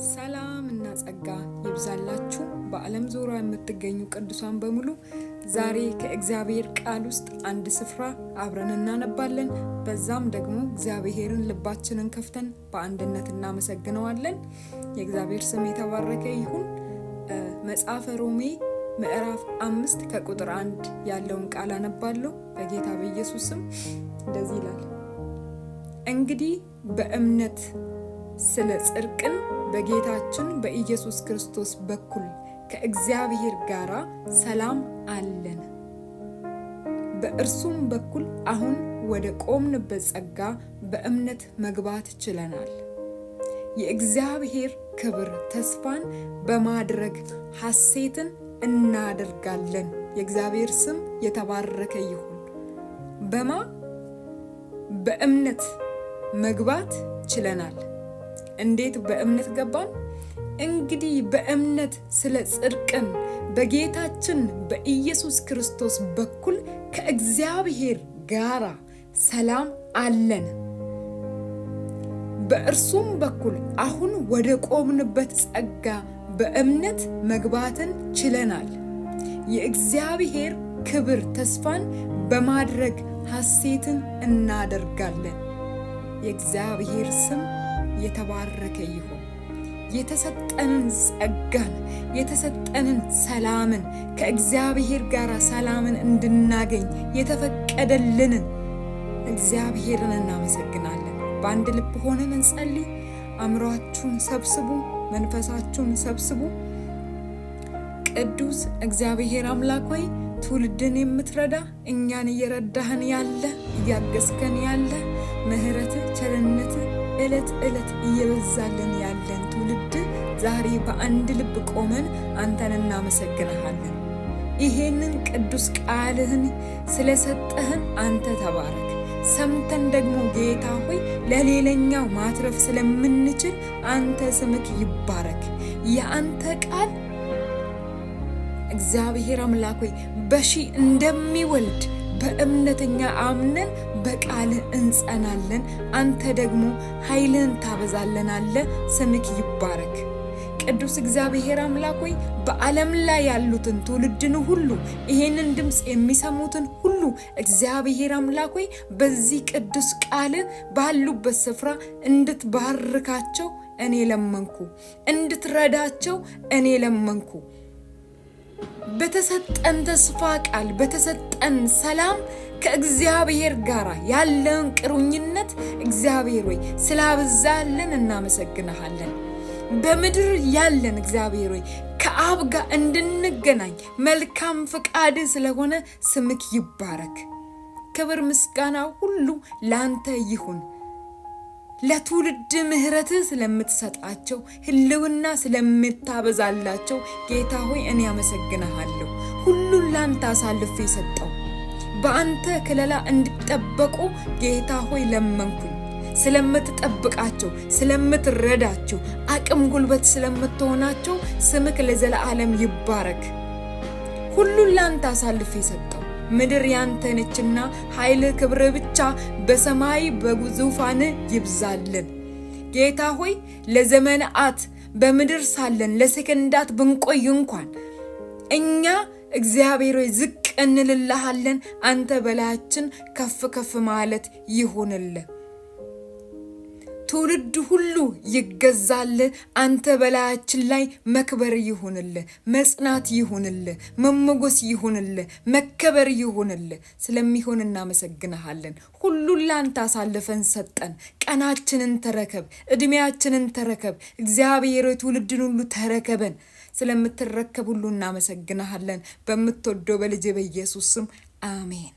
ሰላም እና ጸጋ ይብዛላችሁ በዓለም ዙሪያ የምትገኙ ቅዱሳን በሙሉ። ዛሬ ከእግዚአብሔር ቃል ውስጥ አንድ ስፍራ አብረን እናነባለን። በዛም ደግሞ እግዚአብሔርን ልባችንን ከፍተን በአንድነት እናመሰግነዋለን። የእግዚአብሔር ስም የተባረከ ይሁን። መጽሐፈ ሮሜ ምዕራፍ 5 ከቁጥር 1 ያለውን ቃል አነባለሁ በጌታ በኢየሱስ ስም። እንደዚህ ይላል፣ እንግዲህ በእምነት ስለ ጽድቅን በጌታችን በኢየሱስ ክርስቶስ በኩል ከእግዚአብሔር ጋር ሰላም አለን። በእርሱም በኩል አሁን ወደ ቆምንበት ጸጋ በእምነት መግባት ችለናል። የእግዚአብሔር ክብር ተስፋን በማድረግ ሐሴትን እናደርጋለን። የእግዚአብሔር ስም የተባረከ ይሁን። በእምነት መግባት ችለናል። እንዴት በእምነት ገባን? እንግዲህ በእምነት ስለ ጽድቅን በጌታችን በኢየሱስ ክርስቶስ በኩል ከእግዚአብሔር ጋር ሰላም አለን። በእርሱም በኩል አሁን ወደ ቆምንበት ጸጋ በእምነት መግባትን ችለናል። የእግዚአብሔር ክብር ተስፋን በማድረግ ሐሴትን እናደርጋለን። የእግዚአብሔር ስም የተባረከ ይሁን። የተሰጠንን ጸጋን፣ የተሰጠንን ሰላምን፣ ከእግዚአብሔር ጋር ሰላምን እንድናገኝ የተፈቀደልንን እግዚአብሔርን እናመሰግናለን። በአንድ ልብ ሆነን እንጸልይ። አእምሮአችሁን ሰብስቡ፣ መንፈሳችሁን ሰብስቡ። ቅዱስ እግዚአብሔር አምላክ ሆይ፣ ትውልድን የምትረዳ እኛን እየረዳህን ያለ እያገዝከን ያለ ምሕረት ቸርነት ዕለት ዕለት እየበዛልን ያለን ትውልድ ዛሬ በአንድ ልብ ቆመን አንተን እናመሰግንሃለን። ይሄንን ቅዱስ ቃልህን ስለሰጠህን አንተ ተባረክ። ሰምተን ደግሞ ጌታ ሆይ ለሌላኛው ማትረፍ ስለምንችል አንተ ስምክ ይባረክ። የአንተ ቃል እግዚአብሔር አምላክ ሆይ በሺ እንደሚወልድ በእምነተኛ አምነን በቃል እንጸናለን። አንተ ደግሞ ኃይልን ታበዛለናለ። ስምክ ይባረክ። ቅዱስ እግዚአብሔር አምላክ ሆይ በዓለም ላይ ያሉትን ትውልድን ሁሉ ይሄንን ድምጽ የሚሰሙትን ሁሉ እግዚአብሔር አምላክ ሆይ በዚህ ቅዱስ ቃል ባሉበት ስፍራ እንድትባርካቸው እኔ ለመንኩ፣ እንድትረዳቸው እኔ ለመንኩ። በተሰጠን ተስፋ ቃል በተሰጠን ሰላም ከእግዚአብሔር ጋር ያለን ቁርኝነት እግዚአብሔር ሆይ ስላበዛልን እናመሰግንሃለን። በምድር ያለን እግዚአብሔር ሆይ ከአብ ጋር እንድንገናኝ መልካም ፈቃድ ስለሆነ ስምክ ይባረክ። ክብር ምስጋና ሁሉ ላንተ ይሁን። ለትውልድ ምሕረት ስለምትሰጣቸው ህልውና ስለምታበዛላቸው ጌታ ሆይ እኔ አመሰግንሃለሁ። ሁሉን ላንተ አሳልፌ ሰጠው። በአንተ ክለላ እንድጠበቁ ጌታ ሆይ ለመንኩኝ። ስለምትጠብቃቸው፣ ስለምትረዳቸው፣ አቅም ጉልበት ስለምትሆናቸው ስምክ ለዘላለም ይባረክ። ሁሉን ላንተ አሳልፌ ሰጠው። ምድር ያንተ ነችና ኃይል ክብር ብቻ በሰማይ በዙፋን ይብዛልን። ጌታ ሆይ ለዘመናት በምድር ሳለን ለሰከንዳት ብንቆይ እንኳን እኛ እግዚአብሔር ሆይ ዝቅ እንልልሃለን። አንተ በላያችን ከፍ ከፍ ማለት ይሁንልህ። ትውልድ ሁሉ ይገዛል። አንተ በላያችን ላይ መክበር ይሁንልህ፣ መጽናት ይሁንልህ፣ መመጎስ ይሁንልህ፣ መከበር ይሁንልህ። ስለሚሆን እናመሰግንሃለን። ሁሉን ላንተ አሳልፈን ሰጠን። ቀናችንን ተረከብ፣ እድሜያችንን ተረከብ። እግዚአብሔር ትውልድን ሁሉ ተረከበን። ስለምትረከብ ሁሉ እናመሰግንሃለን። በምትወደው በልጅ በኢየሱስ ስም አሜን።